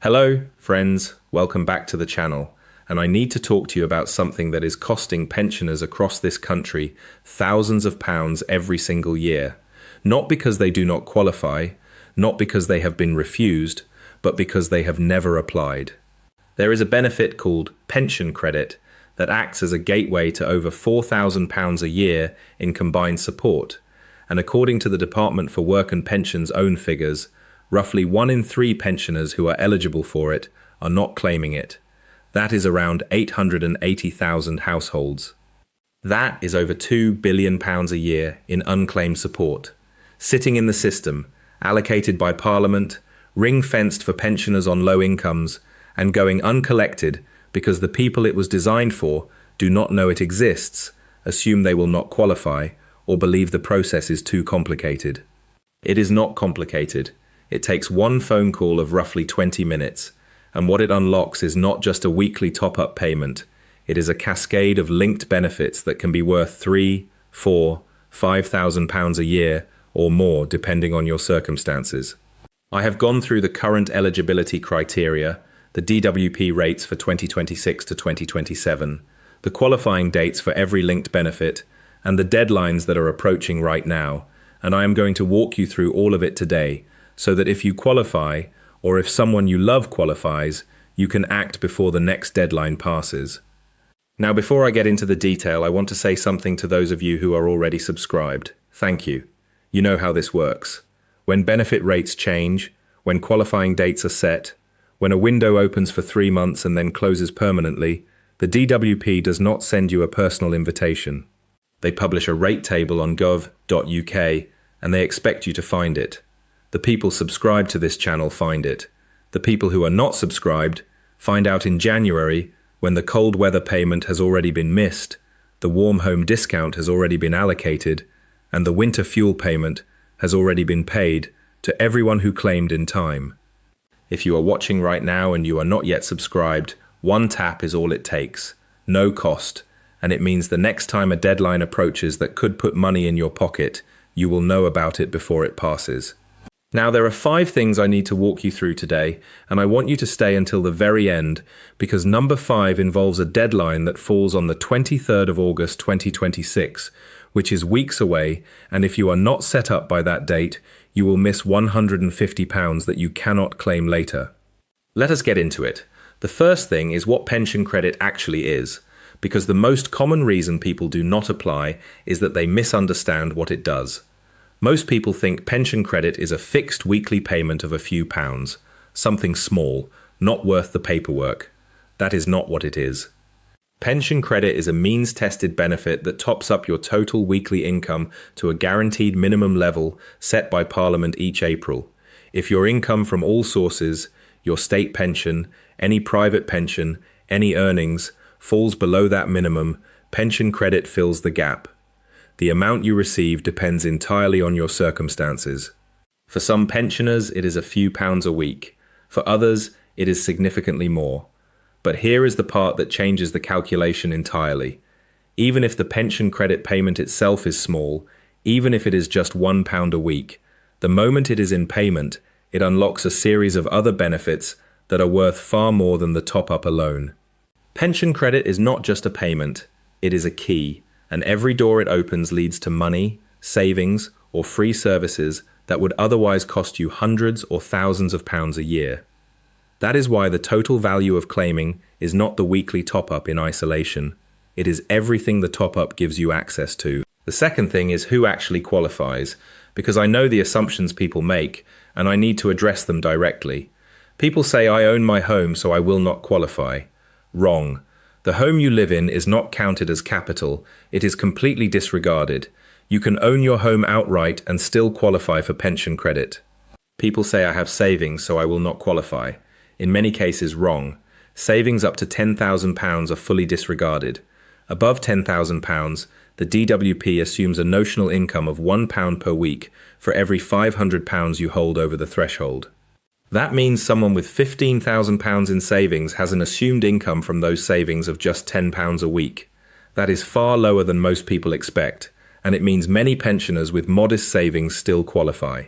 Hello, friends. Welcome back to the channel. And I need to talk to you about something that is costing pensioners across this country thousands of pounds every single year. Not because they do not qualify, not because they have been refused, but because they have never applied. There is a benefit called pension credit that acts as a gateway to over £4,000 a year in combined support. And according to the Department for Work and Pensions' own figures, roughly 1 in 3 pensioners who are eligible for it are not claiming it. That is around 880,000 households. That is over £2 billion a year in unclaimed support, sitting in the system, allocated by Parliament, ring-fenced for pensioners on low incomes, and going uncollected because the people it was designed for do not know it exists, assume they will not qualify, or believe the process is too complicated. It is not complicated. It takes one phone call of roughly 20 minutes, and what it unlocks is not just a weekly top-up payment. It is a cascade of linked benefits that can be worth £3, £4, £5,000 a year or more depending on your circumstances. I have gone through the current eligibility criteria, the DWP rates for 2026 to 2027, the qualifying dates for every linked benefit, and the deadlines that are approaching right now, and I am going to walk you through all of it today, so that if you qualify, or if someone you love qualifies, you can act before the next deadline passes. Now, before I get into the detail, I want to say something to those of you who are already subscribed. Thank you. You know how this works. When benefit rates change, when qualifying dates are set, when a window opens for 3 months and then closes permanently, the DWP does not send you a personal invitation. They publish a rate table on gov.uk and they expect you to find it. The people subscribed to this channel find it. The people who are not subscribed find out in January when the cold weather payment has already been missed, the warm home discount has already been allocated, and the winter fuel payment has already been paid to everyone who claimed in time. If you are watching right now and you are not yet subscribed, one tap is all it takes, no cost, and it means the next time a deadline approaches that could put money in your pocket, you will know about it before it passes. Now, there are 5 things I need to walk you through today, and I want you to stay until the very end, because number 5 involves a deadline that falls on the 23rd of August 2026, which is weeks away, and if you are not set up by that date, you will miss £150 that you cannot claim later. Let us get into it. The first thing is what pension credit actually is, because the most common reason people do not apply is that they misunderstand what it does. Most people think pension credit is a fixed weekly payment of a few pounds, something small, not worth the paperwork. That is not what it is. Pension credit is a means-tested benefit that tops up your total weekly income to a guaranteed minimum level set by Parliament each April. If your income from all sources, your state pension, any private pension, any earnings, falls below that minimum, pension credit fills the gap. The amount you receive depends entirely on your circumstances. For some pensioners, it is a few pounds a week. For others, it is significantly more. But here is the part that changes the calculation entirely. Even if the pension credit payment itself is small, even if it is just £1 a week, the moment it is in payment, it unlocks a series of other benefits that are worth far more than the top-up alone. Pension credit is not just a payment, it is a key. And every door it opens leads to money, savings, or free services that would otherwise cost you hundreds or thousands of pounds a year. That is why the total value of claiming is not the weekly top-up in isolation. It is everything the top-up gives you access to. The second thing is who actually qualifies, because I know the assumptions people make, and I need to address them directly. People say I own my home, so I will not qualify. Wrong. The home you live in is not counted as capital, it is completely disregarded. You can own your home outright and still qualify for pension credit. People say I have savings, so I will not qualify. In many cases, wrong. Savings up to £10,000 are fully disregarded. Above £10,000, the DWP assumes a notional income of £1 per week for every £500 you hold over the threshold. That means someone with £15,000 in savings has an assumed income from those savings of just £10 a week. That is far lower than most people expect, and it means many pensioners with modest savings still qualify.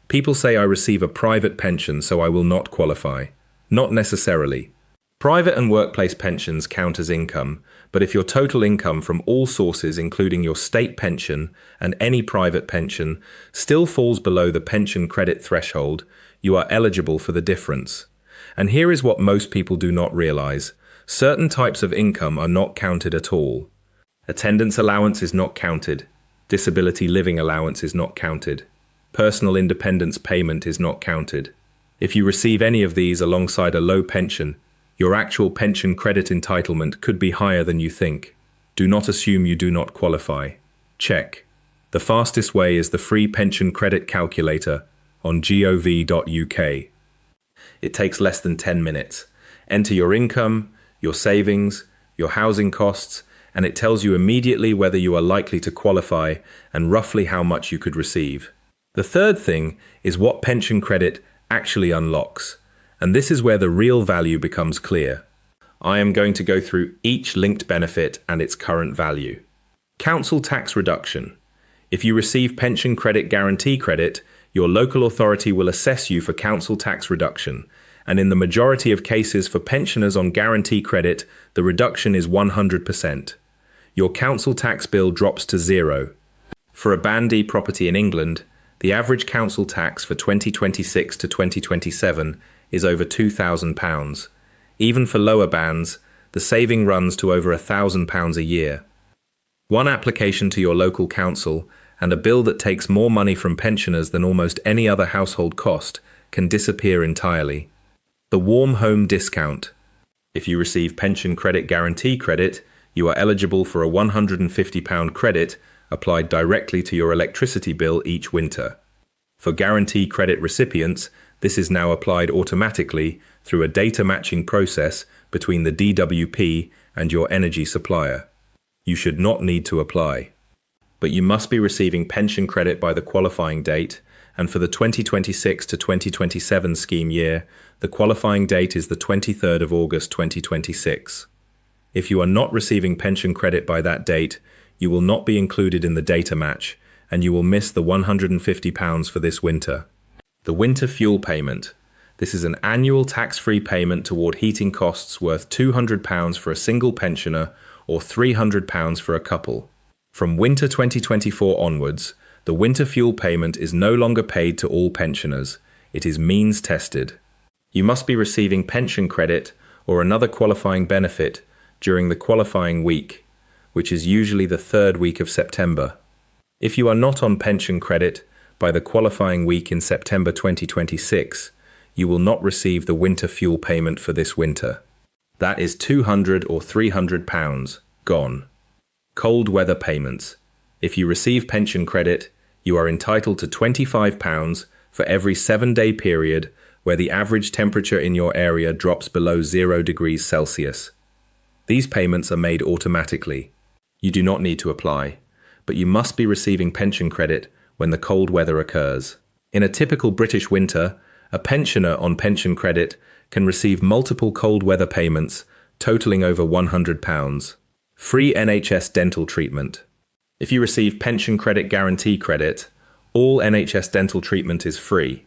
People say I receive a private pension, so I will not qualify. Not necessarily. Private and workplace pensions count as income, but if your total income from all sources, including your state pension and any private pension, still falls below the pension credit threshold, you are eligible for the difference. And here is what most people do not realize. Certain types of income are not counted at all. Attendance allowance is not counted. Disability living allowance is not counted. Personal independence payment is not counted. If you receive any of these alongside a low pension, your actual pension credit entitlement could be higher than you think. Do not assume you do not qualify. Check. The fastest way is the free pension credit calculator on gov.uk. It takes less than 10 minutes. Enter your income, your savings, your housing costs, and it tells you immediately whether you are likely to qualify and roughly how much you could receive. The third thing is what pension credit actually unlocks. And this is where the real value becomes clear. I am going to go through each linked benefit and its current value. Council tax reduction. If you receive pension credit guarantee credit, your local authority will assess you for council tax reduction. And in the majority of cases for pensioners on guarantee credit, the reduction is 100%. Your council tax bill drops to zero. For a Band E property in England, the average council tax for 2026 to 2027 is over £2,000. Even for lower bands, the saving runs to over £1,000 a year. One application to your local council and a bill that takes more money from pensioners than almost any other household cost can disappear entirely. The warm home discount. If you receive pension credit guarantee credit, you are eligible for a £150 credit applied directly to your electricity bill each winter. For guarantee credit recipients, this is now applied automatically through a data matching process between the DWP and your energy supplier. You should not need to apply. But you must be receiving pension credit by the qualifying date, and for the 2026 to 2027 scheme year, the qualifying date is the 23rd of August 2026. If you are not receiving pension credit by that date, you will not be included in the data match, and you will miss the £150 for this winter. The winter fuel payment. This is an annual tax-free payment toward heating costs worth £200 for a single pensioner or £300 for a couple. From winter 2024 onwards, the winter fuel payment is no longer paid to all pensioners. It is means tested. You must be receiving pension credit or another qualifying benefit during the qualifying week, which is usually the third week of September. If you are not on pension credit by the qualifying week in September 2026, you will not receive the winter fuel payment for this winter. That is £200 or £300 gone. Cold weather payments. If you receive pension credit, you are entitled to £25 for every 7-day period where the average temperature in your area drops below 0 degrees Celsius. These payments are made automatically. You do not need to apply, but you must be receiving pension credit when the cold weather occurs. In a typical British winter, a pensioner on pension credit can receive multiple cold weather payments totaling over £100. Free NHS dental treatment. If you receive pension credit guarantee credit, all NHS dental treatment is free.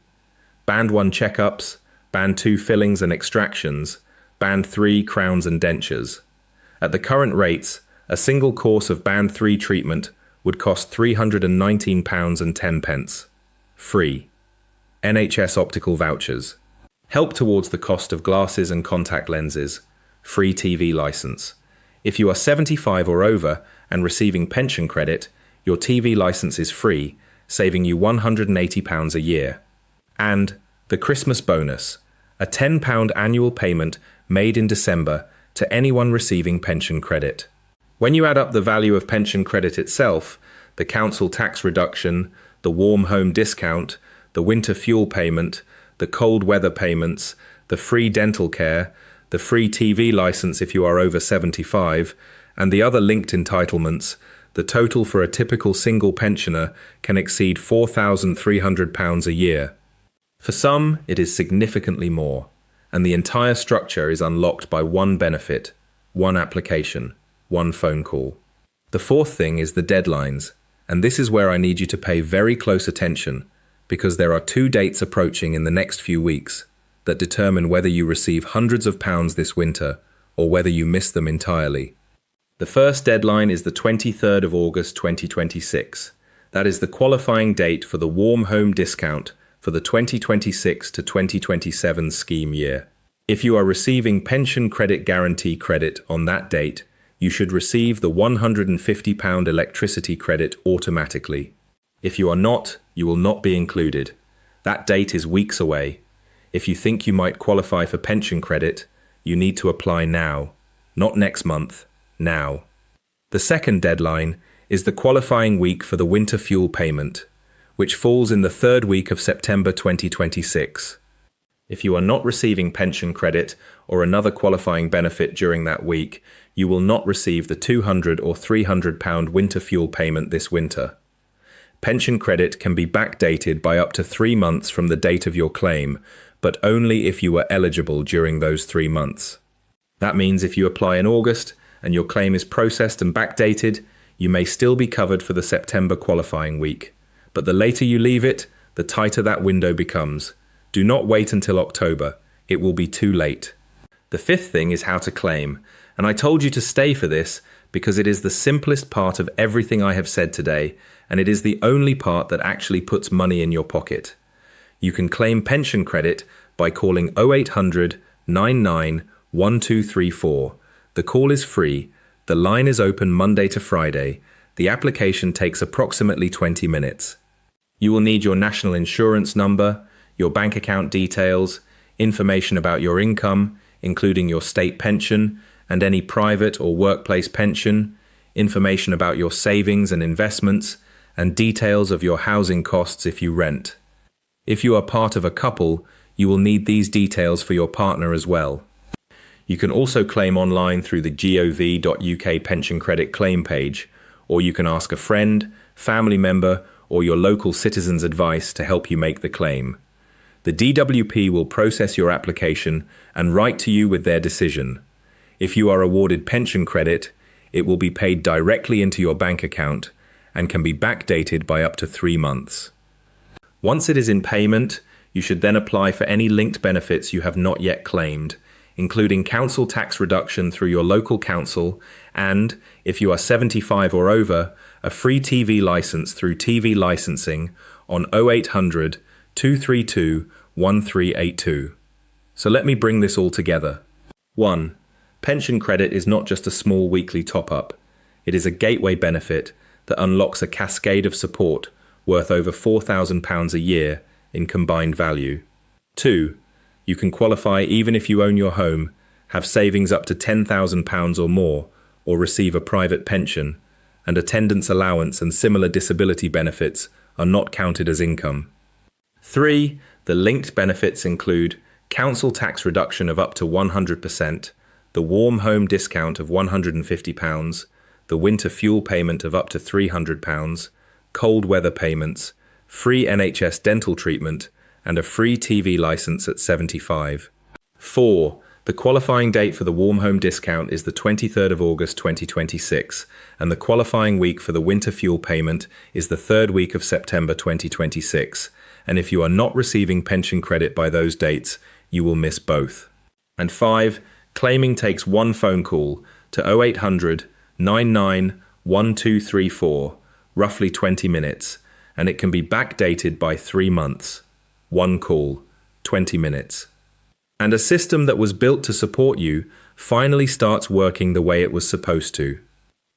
Band 1 checkups, Band 2 fillings and extractions, Band 3 crowns and dentures. At the current rates, a single course of Band 3 treatment would cost £319.10. Free. NHS optical vouchers. Help towards the cost of glasses and contact lenses. Free TV license. If you are 75 or over and receiving pension credit, your TV license is free, saving you £180 a year. And the Christmas bonus, a £10 annual payment made in December to anyone receiving pension credit. When you add up the value of pension credit itself, the council tax reduction, the warm home discount, the winter fuel payment, the cold weather payments, the free dental care, the free TV license if you are over 75, and the other linked entitlements, the total for a typical single pensioner can exceed £4,300 a year. For some, it is significantly more, and the entire structure is unlocked by one benefit, one application, one phone call. The fourth thing is the deadlines, and this is where I need you to pay very close attention, because there are 2 dates approaching in the next few weeks, that determine whether you receive hundreds of pounds this winter or whether you miss them entirely. The first deadline is the 23rd of August 2026. That is the qualifying date for the Warm Home Discount for the 2026 to 2027 scheme year. If you are receiving Pension Credit Guarantee credit on that date, you should receive the £150 electricity credit automatically. If you are not, you will not be included. That date is weeks away. If you think you might qualify for pension credit, you need to apply now, not next month, now. The second deadline is the qualifying week for the winter fuel payment, which falls in the third week of September 2026. If you are not receiving pension credit or another qualifying benefit during that week, you will not receive the £200 or £300 winter fuel payment this winter. Pension credit can be backdated by up to 3 months from the date of your claim, but only if you were eligible during those 3 months. That means if you apply in August and your claim is processed and backdated, you may still be covered for the September qualifying week. But the later you leave it, the tighter that window becomes. Do not wait until October. It will be too late. The fifth thing is how to claim, and I told you to stay for this because it is the simplest part of everything I have said today, and it is the only part that actually puts money in your pocket. You can claim pension credit by calling 0800 99 1234. The call is free. The line is open Monday to Friday. The application takes approximately 20 minutes. You will need your national insurance number, your bank account details, information about your income, including your state pension and any private or workplace pension, information about your savings and investments, and details of your housing costs if you rent. If you are part of a couple, you will need these details for your partner as well. You can also claim online through the gov.uk pension credit claim page, or you can ask a friend, family member, or your local citizen's advice to help you make the claim. The DWP will process your application and write to you with their decision. If you are awarded pension credit, it will be paid directly into your bank account and can be backdated by up to 3 months. Once it is in payment, you should then apply for any linked benefits you have not yet claimed, including council tax reduction through your local council and, if you are 75 or over, a free TV license through TV licensing on 0800 232 1382. So let me bring this all together. 1. Pension credit is not just a small weekly top-up. It is a gateway benefit that unlocks a cascade of support worth over £4,000 a year in combined value. 2. You can qualify even if you own your home, have savings up to £10,000 or more, or receive a private pension, and attendance allowance and similar disability benefits are not counted as income. 3. The linked benefits include council tax reduction of up to 100%, the warm home discount of £150, the winter fuel payment of up to £300, cold weather payments, free NHS dental treatment, and a free TV license at 75. 4. The qualifying date for the warm home discount is the 23rd of August 2026, and the qualifying week for the winter fuel payment is the 3rd week of September 2026. And if you are not receiving pension credit by those dates, you will miss both. And 5. Claiming takes one phone call to 0800 99 1234, roughly 20 minutes, and it can be backdated by 3 months. One call, 20 minutes. And a system that was built to support you finally starts working the way it was supposed to.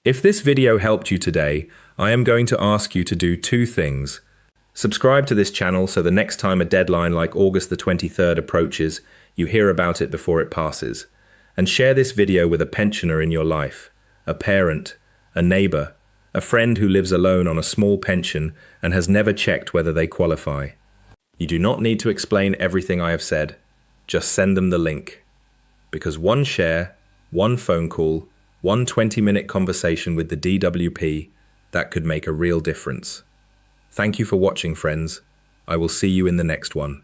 If this video helped you today, I am going to ask you to do 2 things. Subscribe to this channel so the next time a deadline like August the 23rd approaches, you hear about it before it passes. And share this video with a pensioner in your life, a parent, a neighbor, a friend who lives alone on a small pension and has never checked whether they qualify. You do not need to explain everything I have said. Just send them the link. Because one share, one phone call, one 20-minute conversation with the DWP, that could make a real difference. Thank you for watching, friends. I will see you in the next one.